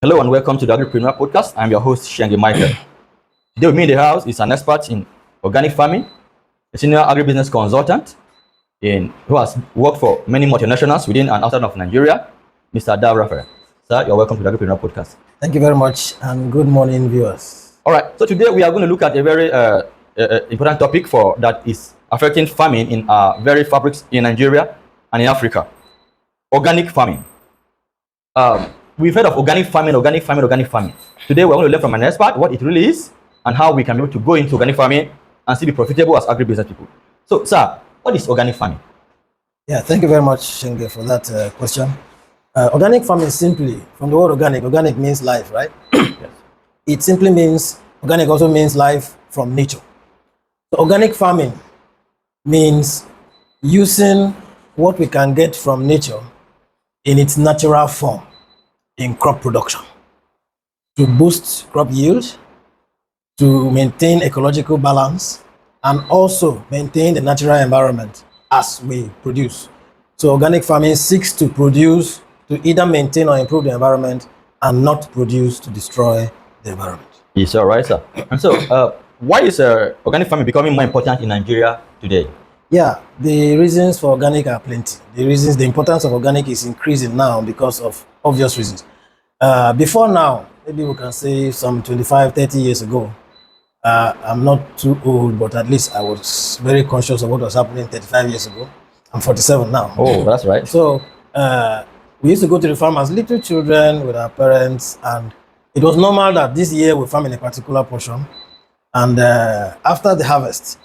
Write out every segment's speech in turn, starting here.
Hello and welcome to the Agripreneur podcast. I'm your host, Shangi Michael. Today with me in the house is an expert in organic farming, a senior agribusiness consultant who has worked for many multinationals within and outside of Nigeria, Mr. Dav Raphael. Sir, you're welcome to the Agripreneur podcast. Thank you very much and good morning, viewers. All right, so today we are going to look at a very important topic that is affecting farming in our very fabrics in Nigeria and in Africa, organic farming. We've heard of organic farming. Today we're going to learn from an expert what it really is and how we can be able to go into organic farming and still be profitable as agribusiness people. So, sir, what is organic farming? Yeah, thank you very much, Shenge, for that question. Organic farming simply, from the word organic means life, right? Yes. It simply means, organic also means life from nature. So organic farming means using what we can get from nature in its natural form in crop production to boost crop yield, to maintain ecological balance, and also maintain the natural environment as we produce. So organic farming seeks to produce to either maintain or improve the environment and not produce to destroy the environment. Yes, all right, sir. And so, why is organic farming becoming more important in Nigeria today? Yeah, the reasons for organic are plenty. The importance of organic is increasing now because of obvious reasons. Before now, maybe we can say some 25, 30 years ago, I'm not too old, but at least I was very conscious of what was happening 35 years ago. I'm 47 now. Oh, that's right. So we used to go to the farm as little children with our parents, and it was normal that this year we farm in a particular portion. And after the harvest,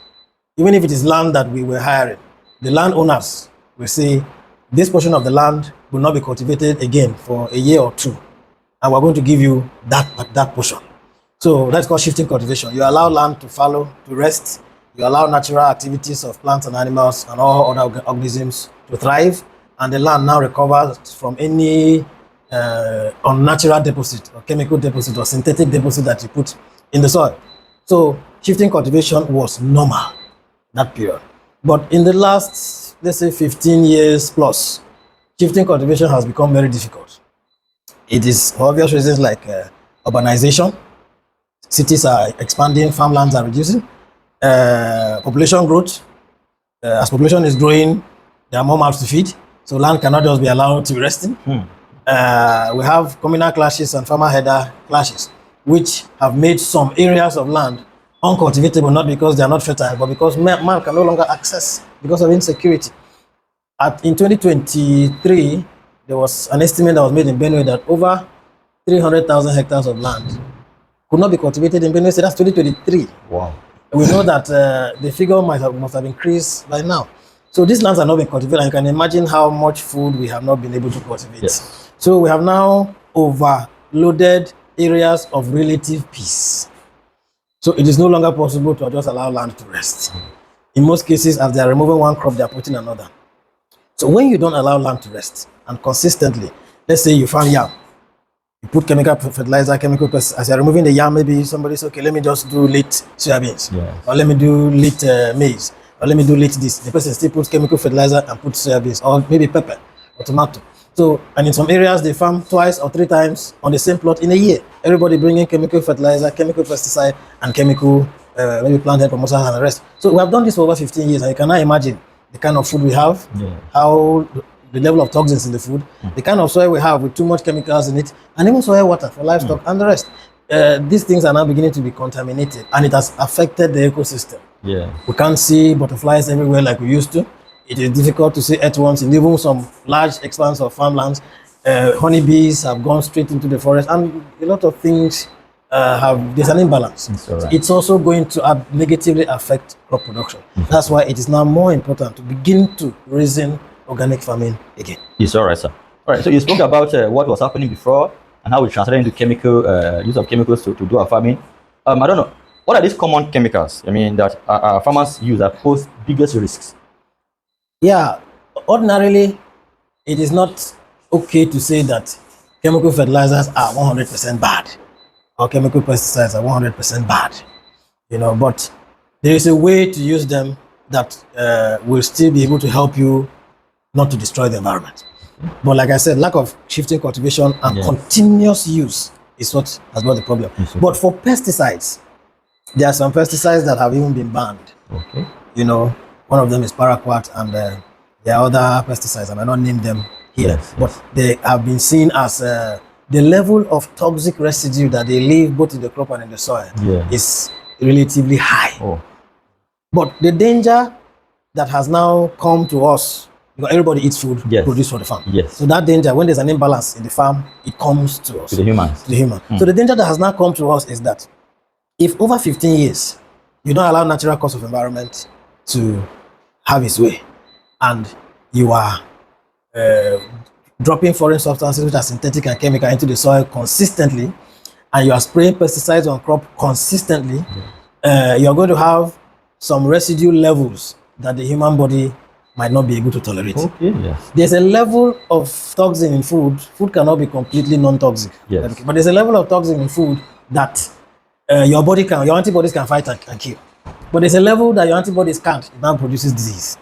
even if it is land that we were hiring, the landowners will say, this portion of the land will not be cultivated again for a year or two, and we're going to give you that portion. So that's called shifting cultivation. You allow land to fallow, to rest. You allow natural activities of plants and animals and all other organisms to thrive, and the land now recovers from any unnatural deposit or chemical deposit or synthetic deposit that you put in the soil. So shifting cultivation was normal that period. But in the last, let's say 15 years plus, shifting cultivation has become very difficult. It is for obvious reasons like urbanization. Cities are expanding, farmlands are reducing. Population growth. As population is growing, there are more mouths to feed, so land cannot just be allowed to be resting. We have communal clashes and farmer header clashes, which have made some areas of land uncultivatable, not because they are not fertile, but because man can no longer access because of insecurity. In 2023, there was an estimate that was made in Benue that over 300,000 hectares of land could not be cultivated in Benue. So that's 2023. Wow. We know that the figure must have increased by now. So these lands are not being cultivated, and you can imagine how much food we have not been able to cultivate. Yes. So we have now overloaded areas of relative peace. So it is no longer possible to just allow land to rest. In most cases, as they are removing one crop, they are putting another. So when you don't allow land to rest and consistently, let's say you farm yam, you put chemical fertilizer, chemical pesticides, as you're removing the yam, maybe somebody says, okay, let me just do late soybeans, Yes. or let me do late maize, or let me do late this. The person still puts chemical fertilizer and puts soybeans, or maybe pepper or tomato. So, and in some areas, they farm twice or three times on the same plot in a year. Everybody bringing chemical fertilizer, chemical pesticide, and chemical, maybe plant health promoters and the rest. So we have done this for over 15 years, and you cannot imagine the kind of food we have, how the level of toxins in the food, the kind of soil we have with too much chemicals in it, and even soil water for livestock and the rest. These things are now beginning to be contaminated, and it has affected the ecosystem. Yeah. We can't see butterflies everywhere like we used to. It is difficult to see earthworms in even some large expanse of farmlands. Honeybees have gone straight into the forest, and a lot of things there's an imbalance. It's also going to negatively affect crop production. That's why it is now more important to begin to reason organic farming again. Yes, all right, sir. All right, so you spoke about what was happening before and how we translated into chemical use of chemicals to do our farming. I don't know, what are these common chemicals? I mean, that our farmers use that pose biggest risks? Yeah, ordinarily, it is not okay to say that chemical fertilizers are 100% bad or chemical pesticides are 100% bad, but there is a way to use them that will still be able to help you not to destroy the environment. But like I said, lack of shifting cultivation and Yes. continuous use is what has brought the problem. Yes, okay. But for pesticides, there are some pesticides that have even been banned. Okay. You know, one of them is paraquat, and there are other pesticides. I might not name them here, Yes, but they have been seen as the level of toxic residue that they leave both in the crop and in the soil Yeah. is relatively high. Oh. But the danger that has now come to us, because everybody eats food Yes. produced for the farm. Yes. So that danger, when there's an imbalance in the farm, it comes to us, To the humans. to the human. So the danger that has now come to us is that if over 15 years you don't allow natural cause of environment to have its way, and you are dropping foreign substances which are synthetic and chemical into the soil consistently, and you are spraying pesticides on crop consistently, you're going to have some residue levels that the human body might not be able to tolerate. Okay. Yes. There's a level of toxin in food. Food cannot be completely non-toxic. Yes. But there's a level of toxin in food that your antibodies can fight and kill. But there's a level that your antibodies can't. It now produces disease.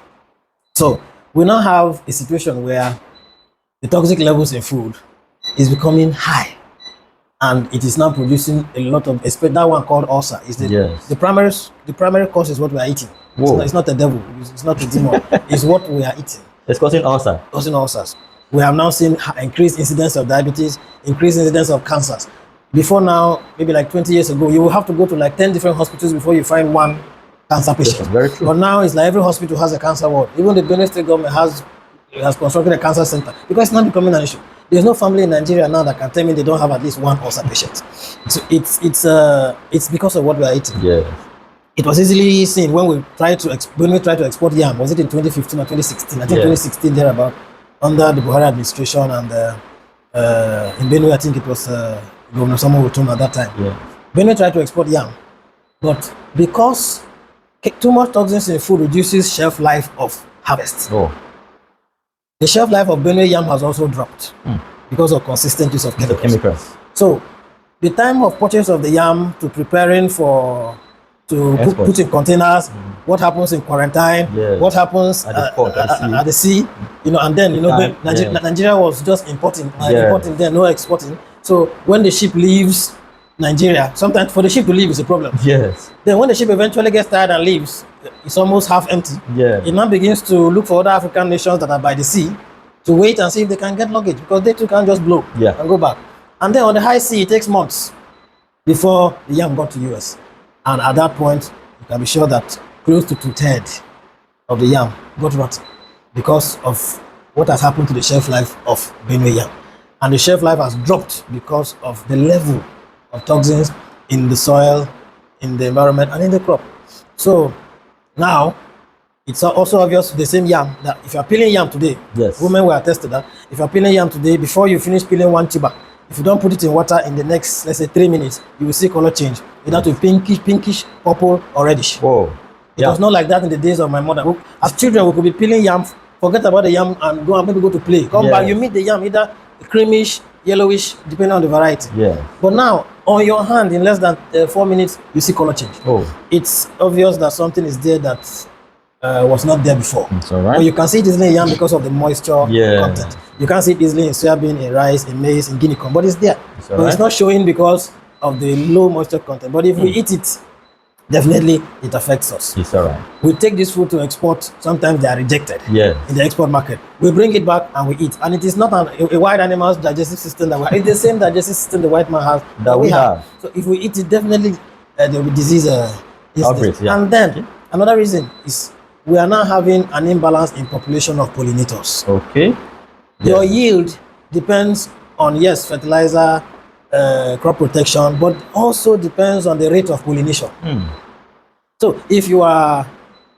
So we now have a situation where the toxic levels in food is becoming high, and it is now producing a lot of, especially that one called ulcer. Is the Yes. the primary cause is what we are eating. Whoa. It's not the devil. It's not the demon. It's what we are eating. It's causing ulcer. Causing ulcers. We have now seen increased incidence of diabetes, increased incidence of cancers. Before now, maybe like 20 years ago, you will have to go to like 10 different hospitals before you find one cancer patient. Very true. But now it's like every hospital has a cancer ward. Even the Benue State government has constructed a cancer center because it's not becoming an issue. There's no family in Nigeria now that can tell me they don't have at least one ulcer patient. So it's because of what we are eating. Yes. It was easily seen when we tried to export yam. Was it in 2015 or 2016? I think 2016 thereabout, under the Buhari administration, and in Benue I think it was Governor Samuel Otom at that time. Yeah. Benue tried to export yam, but because too much toxins in food reduces shelf life of harvest. Oh. The shelf life of Benue yam has also dropped because of consistent use of The chemicals. So the time of purchase of the yam to preparing to Export. put in containers, what happens in quarantine, Yes. what happens At the port, at the sea, and then Time, Nigeria was just importing, Yes. importing there, no exporting. So when the ship leaves Nigeria, sometimes for the ship to leave is a problem. Yes. Then when the ship eventually gets tired and leaves, it's almost half empty. Yeah. It now begins to look for other African nations that are by the sea to wait and see if they can get luggage, because they too can't just blow and go back. And then on the high sea, it takes months before the yam got to US. And at that point, you can be sure that close to 2/3 of the yam got rotten because of what has happened to the shelf life of Benue yam. And the shelf life has dropped because of the level of toxins in the soil, in the environment, and in the crop. So now, it's also obvious, the same yam, that if you're peeling yam today, Yes. women were attested that if you're peeling yam today, before you finish peeling one tuber, if you don't put it in water in the next, let's say 3 minutes, you will see color change. Either to pinkish, purple, or reddish. Whoa. It was not like that in the days of my mother. As children, we could be peeling yam, forget about the yam, and maybe go to play. Come back, you meet the yam either creamish, yellowish, depending on the variety. Yeah. But now, on your hand, in less than 4 minutes, you see color change. Oh. It's obvious that something is there that was not there before. It's all right. But you can see it easily in yam because of the moisture content. You can see it easily in soybean, in rice, in maize, in guinea corn, but it's there. all But it's right. not showing because of the low moisture content. But if we eat it, definitely it affects us. It's all right. We take this food to export, sometimes they are rejected Yes. in the export market. We bring it back and we eat. And it is not a wild animal's digestive system that it's the same digestive system the white man has That we have. So if we eat it, definitely there will be disease. Outbreaks, yeah. And then another reason is we are now having an imbalance in population of pollinators. Okay. Your yield depends on, yes, fertilizer, crop protection, but also depends on the rate of pollination. So if you are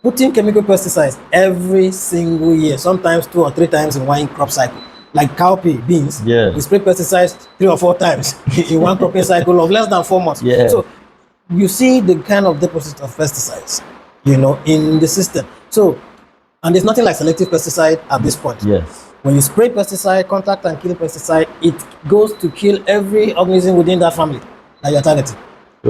putting chemical pesticides every single year, sometimes 2 or 3 times in one crop cycle, like cowpea, beans, we spray pesticides 3 or 4 times in one cropping cycle of less than 4 months. So you see the kind of deposit of pesticides, in the system. So, and there's nothing like selective pesticide at this point. Yes. When you spray pesticide, contact and kill pesticide, it goes to kill every organism within that family that you're targeting.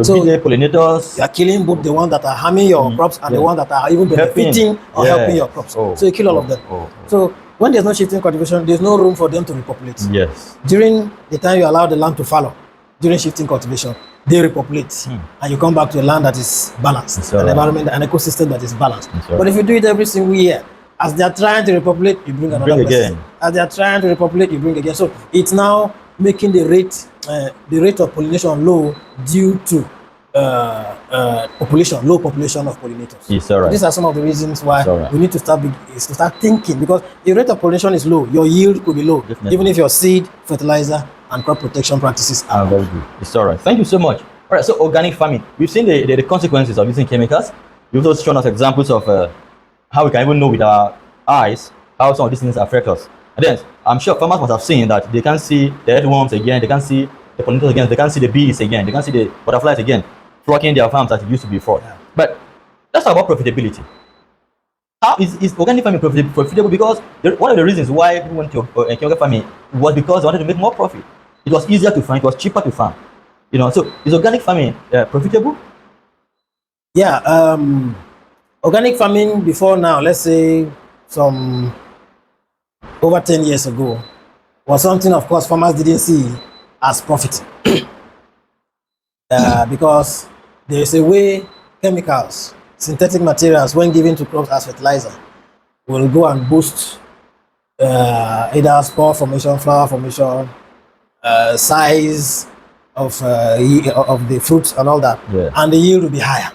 So the pollinators, you are killing both the ones that are harming your crops and the ones that are even benefiting or helping your crops. So you kill all of them. So when there's no shifting cultivation, there's no room for them to repopulate. Yes. During the time you allow the land to fallow, during shifting cultivation, they repopulate, and you come back to a land that is balanced, an environment, an ecosystem that is balanced. But if you do it every single year, as they are trying to repopulate, you bring another person. As they are trying to repopulate, you bring again. So it's now making the rate of pollination low due to low population of pollinators. Yes, all right. These are some of the reasons why we need to start thinking, because if the rate of pollination is low, your yield could be low, even if your seed, fertilizer, and crop protection practices are very good. It's all right. Thank you so much. All right. So organic farming, we've seen the consequences of using chemicals. You've also shown us examples of how we can even know with our eyes how some of these things affect us. And then I'm sure farmers must have seen that they can see the earthworms again, they can see the pollinators again, they can see the bees again, they can see the butterflies again, flocking their farms as it used to be before. Yeah. But let's talk about profitability. How is organic farming profitable? Because one of the reasons why we went to organic farming was because they wanted to make more profit. It was easier to farm, it was cheaper to farm. You know, so is organic farming profitable? Yeah, organic farming before now, let's say some over 10 years ago, was something, of course, farmers didn't see as profit. Because there is a way chemicals, synthetic materials, when given to crops as fertilizer, will go and boost either spore formation, flower formation, size of the fruits and all that, and the yield will be higher.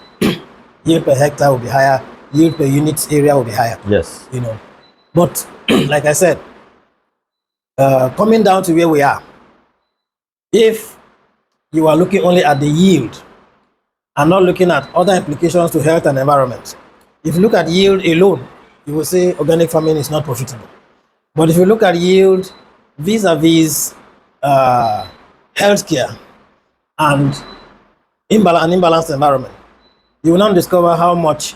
Yield per hectare will be higher. Yield per unit area will be higher. Yes. You know, but like I said, coming down to where we are, if you are looking only at the yield and not looking at other implications to health and environment, if you look at yield alone, you will say organic farming is not profitable. But if you look at yield vis-a-vis healthcare and an imbalanced environment, you will now discover how much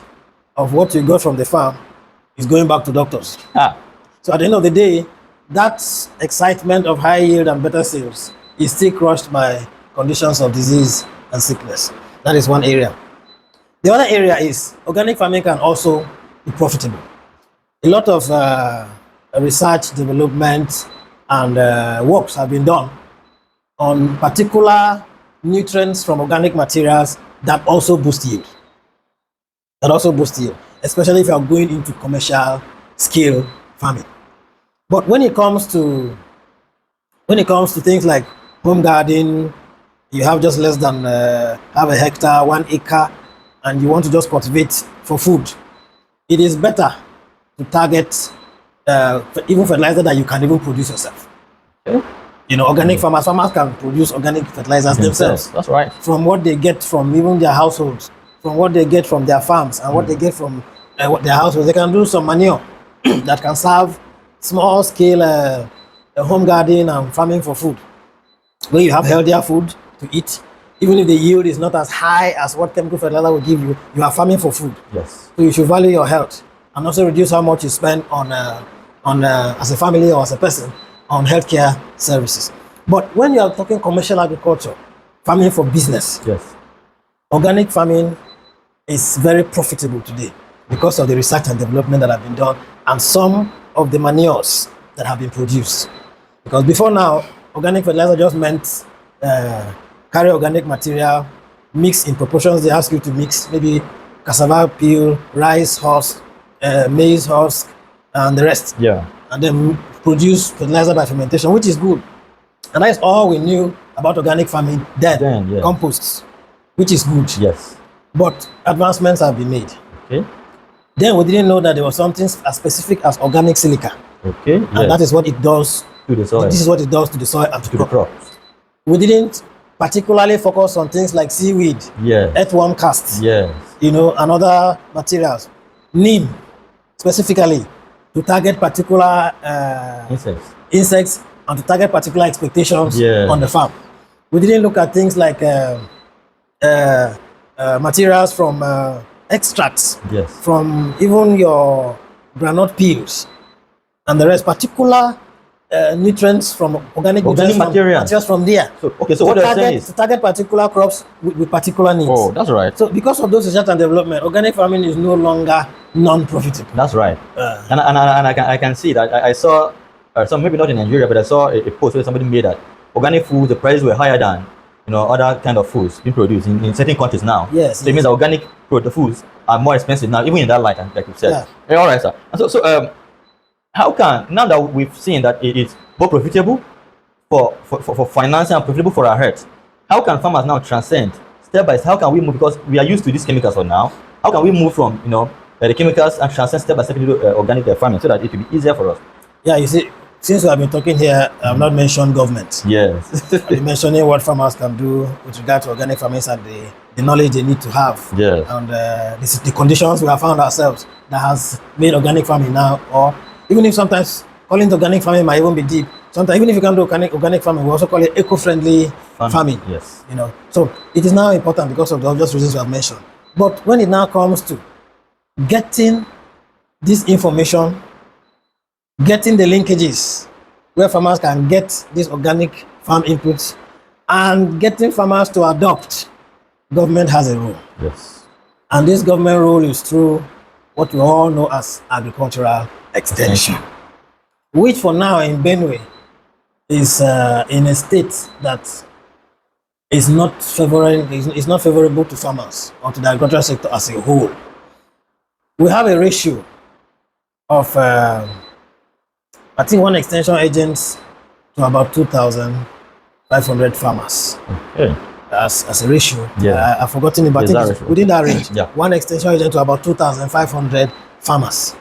of what you got from the farm is going back to doctors. So at the end of the day, that excitement of high yield and better sales is still crushed by conditions of disease and sickness. That is one area. The other area is organic farming can also be profitable. A lot of research, development, and works have been done on particular nutrients from organic materials that also boost yield. Especially if you are going into commercial scale farming. But when it comes to things like home garden, you have just less than half a hectare, 1 acre, and you want to just cultivate for food, it is better to target even fertilizer that you can even produce yourself. Okay. You know, organic farmers can produce organic fertilizers themselves. That's right. From what they get from even their households, from what they get from their farms, and what they get from their households. They can do some manure that can serve small scale home garden and farming for food, where you have healthier food to eat. Even if the yield is not as high as what chemical fertilizer will give you, you are farming for food. Yes. So you should value your health and also reduce how much you spend on as a family or as a person on healthcare services. But when you are talking commercial agriculture, farming for business, yes, organic farming is very profitable today because of the research and development that have been done and some of the manures that have been produced. Because before now, organic fertilizer just meant carry organic material, mix in proportions they ask you to mix, maybe cassava peel, rice husk, maize husk, and the rest. Yeah. And then produce fertilizer by fermentation, which is good. And that's all we knew about organic farming then, yeah. Composts, which is good. Yes. But advancements have been made. Okay. Then we didn't know that there was something as specific as organic silica. Okay. And that is what it does to the soil. This is what it does to the soil and to the crops. We didn't particularly focus on things like seaweed, earthworm casts, you know, and other materials. Neem, specifically, to target particular insects and to target particular expectations on the farm. We didn't look at things like materials from extracts, from even your granite peels and the rest, particular nutrients from organic Organic material. materials from there. So okay, so what you're saying is To target particular crops with particular needs. oh, that's right. So because of those research and development, organic farming is no longer non-profitable. That's right. And I can see that. I saw some, maybe not in Nigeria, but I saw a post where somebody made that organic food, the prices were higher than other kind of foods being produced in certain countries now. Yes. So it means that organic the foods are more expensive now, even in that light, like you said. Yeah. All right, sir. And so how can, now that we've seen that it is both profitable for financing and profitable for our health, how can farmers now transcend step by step? How can we move, because we are used to these chemicals for now? How can we move from the chemicals and transcend step by step into organic farming so that it will be easier for us? Yeah, you see, since we have been talking here, I've not mentioned government. Yes. I've been mentioning what farmers can do with regard to organic farming and the knowledge they need to have. Yes. And the conditions we have found ourselves that has made organic farming now, or even if sometimes calling it organic farming might even be deep. Sometimes even if you can do organic farming, we also call it eco-friendly farming. Yes. So it is now important because of the obvious reasons we have mentioned. But when it now comes to getting this information, getting the linkages where farmers can get these organic farm inputs, and getting farmers to adopt, government has a role. Yes. And this government role is through what we all know as agricultural extension, which for now in Benue is in a state that is not favorable to farmers or to the agricultural sector as a whole. We have a ratio of I think one extension agent to about 2,500 farmers. Okay. As a ratio. Yeah. I've forgotten it, but I think it's within that range. Yeah. One extension agent to about 2,500 farmers,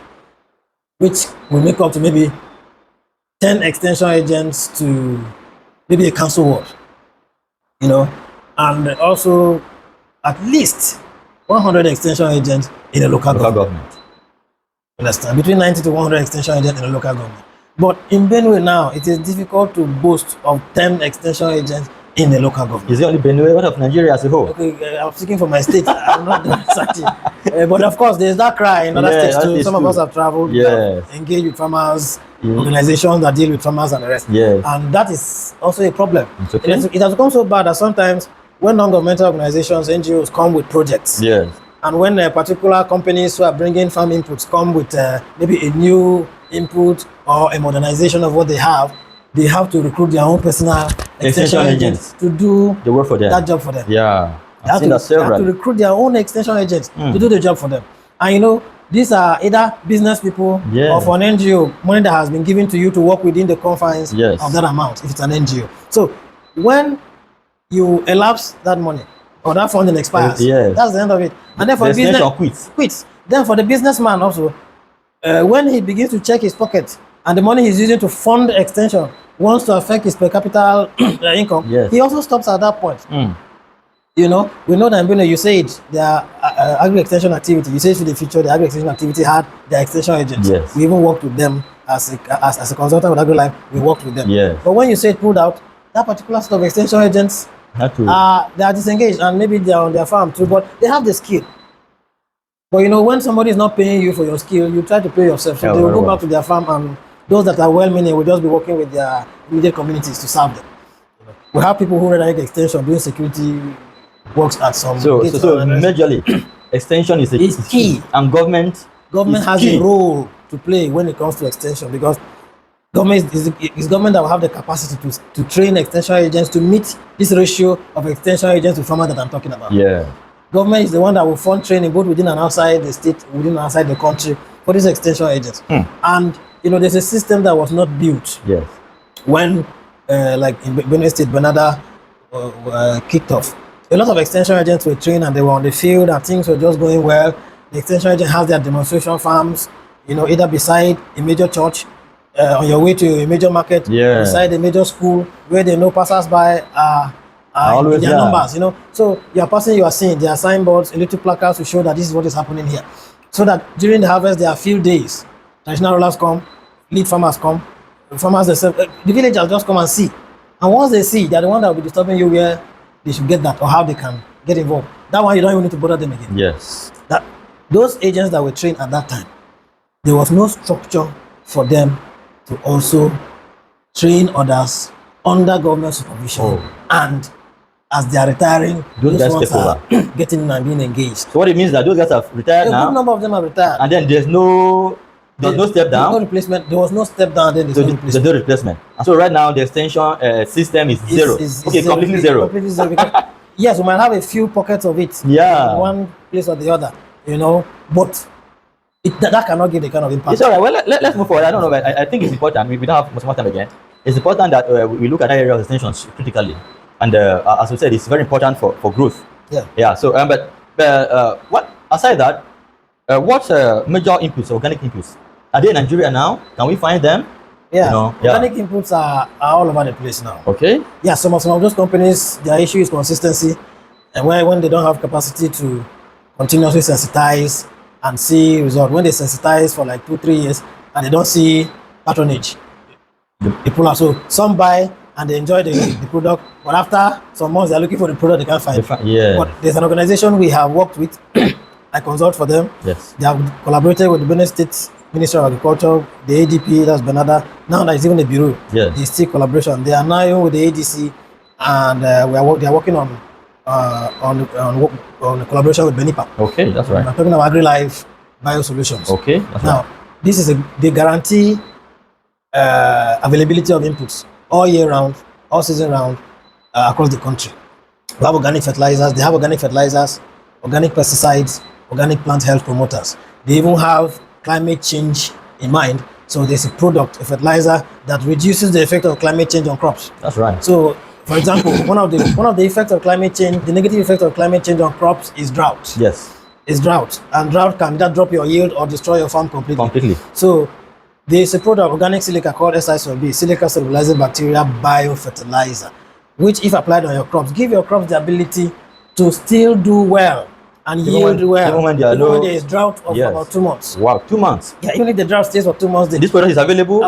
which will make up to maybe 10 extension agents to maybe a council ward, and also at least 100 extension agents in a local government. Understand? Between 90 to 100 extension agents in a local government. But in Benue now, it is difficult to boast of 10 extension agents in a local government. Is it only Benue? What of Nigeria as a whole? Okay, I'm speaking for my state. I'm not doing research. But of course, there's that cry in other states too. Some of us have traveled, engaged with farmers, organizations that deal with farmers and the rest. Yes. And that is also a problem. Okay. It has become so bad that sometimes when non-governmental organizations, NGOs, come with projects, and when particular companies who are bringing farm inputs come with maybe a new input or a modernization of what they have to recruit their own personal extension agents to do the work for them. That job for them. Yeah, they have to recruit their own extension agents to do the job for them. And these are either business people or for an NGO, money that has been given to you to work within the confines of that amount, if it's an NGO. So when you elapse that money or that funding expires, that's the end of it. And then for the business quits. Then for the businessman also, when he begins to check his pocket and the money he's using to fund extension wants to affect his per capita income, he also stops at that point. We know that you said their agri-extension activity, you said for the future, the agri-extension activity had their extension agents. We even worked with them as a consultant with AgriLife, we worked with them. But when you say it pulled out, that particular set of extension agents, they are disengaged, and maybe they are on their farm too, but they have the skill. But when somebody is not paying you for your skill, you try to pay yourself. So they will go back to their farm, and those that are well-meaning will just be working with their immediate communities to serve them. We have people who run extension doing security works at some. So majorly, extension is key, and government has a role to play when it comes to extension, because government is government that will have the capacity to train extension agents to meet this ratio of extension agents to farmers that I'm talking about. Government is the one that will fund training both within and outside the state, within and outside the country for these extension agents. And there's a system that was not built when, like in Benue State, Benada kicked off. A lot of extension agents were trained and they were on the field and things were just going well. The extension agent has their demonstration farms, either beside a major church, on your way to a major market, beside a major school, where they know passers-by in their numbers, So you are passing, you are seeing there are signboards, little placards to show that this is what is happening here. So that during the harvest there are field days. Traditional rulers come, lead farmers come, farmers themselves, the villagers just come and see. And once they see, they are the one that will be disturbing you where they should get that or how they can get involved. That one you don't even need to bother them again. That those agents that were trained at that time, there was no structure for them to also train others under government supervision, and as they are retiring, Those guys ones take are getting in and being engaged. So what it means is that those guys have retired A now, good number of them are retired. and then there's no step down. No replacement. There was no step down. Then there's So no replacement. there's no replacement. And so right now the extension system is zero. Completely zero. Completely zero. Because, yes, we might have a few pockets of it. Yeah. In one place or the other, but that cannot give the kind of impact. It's all right. Well, let's move forward. I don't know, but I think it's important. We don't have much more time again. It's important that we look at that area of extensions critically, and as we said, it's very important for growth. Yeah. So, but what aside that, what major inputs, organic inputs, are they in Nigeria now? Can we find them? Yeah. Organic inputs are all over the place now. Okay. Yeah. Some of those companies, their issue is consistency, and when they don't have capacity to continuously sensitize and see result, when they sensitize for like 2-3 years and they don't see patronage, they pull out. So some buy and they enjoy the product, but after some months they're looking for the product they can't find. But there's an organization we have worked with. I consult for them. Yes. They have collaborated with the Benin State Ministry of Agriculture, the ADP, that's Benada. Now there's even a bureau. Yes. They still collaboration. They are now even with the ADC, and they are working on a collaboration with Benipa. Okay, that's right. We're talking about AgriLife Biosolutions. Okay, that's now right. This is they guarantee availability of inputs all year round, all season round, across the country. We have organic fertilizers. They have organic fertilizers, organic pesticides, organic plant health promoters. They even have climate change in mind. So there's a product, a fertilizer that reduces the effect of climate change on crops. That's right. So, for example, one of the effects of climate change, the negative effect of climate change on crops is drought. Yes. It's drought, and drought can either drop your yield or destroy your farm completely. Completely. So there's a product, organic silica called SI-SOB, silica stabilizing bacteria biofertilizer, which if applied on your crops, give your crops the ability to still do well and yield well. Even when there is drought of about 2 months. Wow, 2 months. Yeah, even if the drought stays for 2 months, this product is available.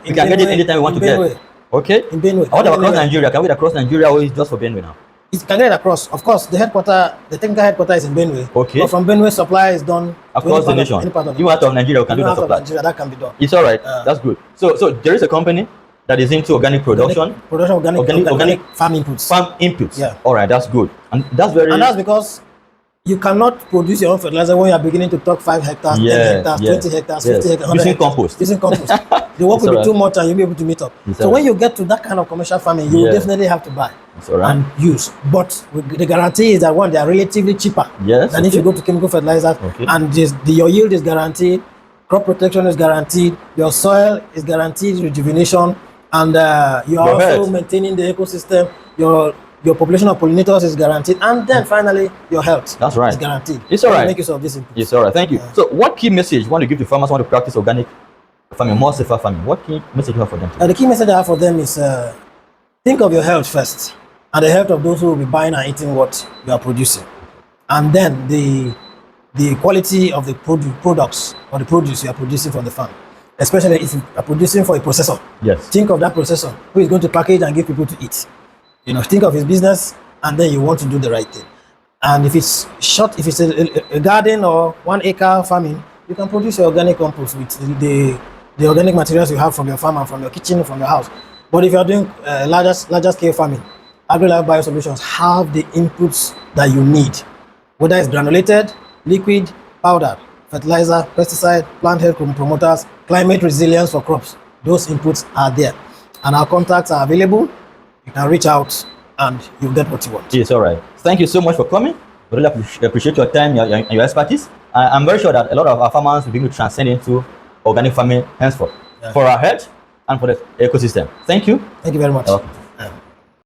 You can get it anytime you want to get. Okay. In Benue. What about across Nigeria? Can we get across Nigeria, or is it just for Benue now? It can get across. Of course, the technical headquarters is in Benue. Okay. But from Benue, supply is done across the nation. Even out of Nigeria, we can do that supply. Nigeria, that can be done. It's all right. That's good. So there is a company that is into organic production. Organic farm inputs. Farm inputs. Yeah. All right, that's good. And that's because you cannot produce your own fertilizer when you are beginning to talk 5 hectares, 10 hectares, 20 hectares, 50 hectares, 100 using hectares. compost. Using compost. The work will be too much and you'll be able to meet up. So when you get to that kind of commercial farming, you will definitely have to buy and use. But the guarantee is that they are relatively cheaper than if you go to chemical fertilizers. And your yield is guaranteed, crop protection is guaranteed, your soil is guaranteed rejuvenation, and you are also maintaining the ecosystem. Your population of pollinators is guaranteed, and then finally your health is guaranteed. It's all right. Make use of this input. It's all right. Thank you. So, what key message you want to give to farmers who want to practice organic farming, more safer farming? What key message you have for them? The key message I have for them is think of your health first, and the health of those who will be buying and eating what you are producing, and then the quality of the products or the produce you are producing from the farm. Especially if you are producing for a processor. Yes. Think of that processor who is going to package and give people to eat. Think of his business, and then you want to do the right thing. And if it's a garden or 1 acre farming, you can produce your organic compost with the organic materials you have from your farm and from your kitchen, from your house. But if you are doing larger scale farming, AgriLife Biosolutions have the inputs that you need, whether it's granulated, liquid, powder, fertilizer, pesticide, plant health promoters, climate resilience for crops. Those inputs are there, and our contacts are available. You can reach out and you'll get what you want. Yes, all right. Thank you so much for coming. We really appreciate your time and your expertise. I'm very sure that a lot of our farmers will be able to transcend into organic farming henceforth for our health and for the ecosystem. Thank you. Thank you very much.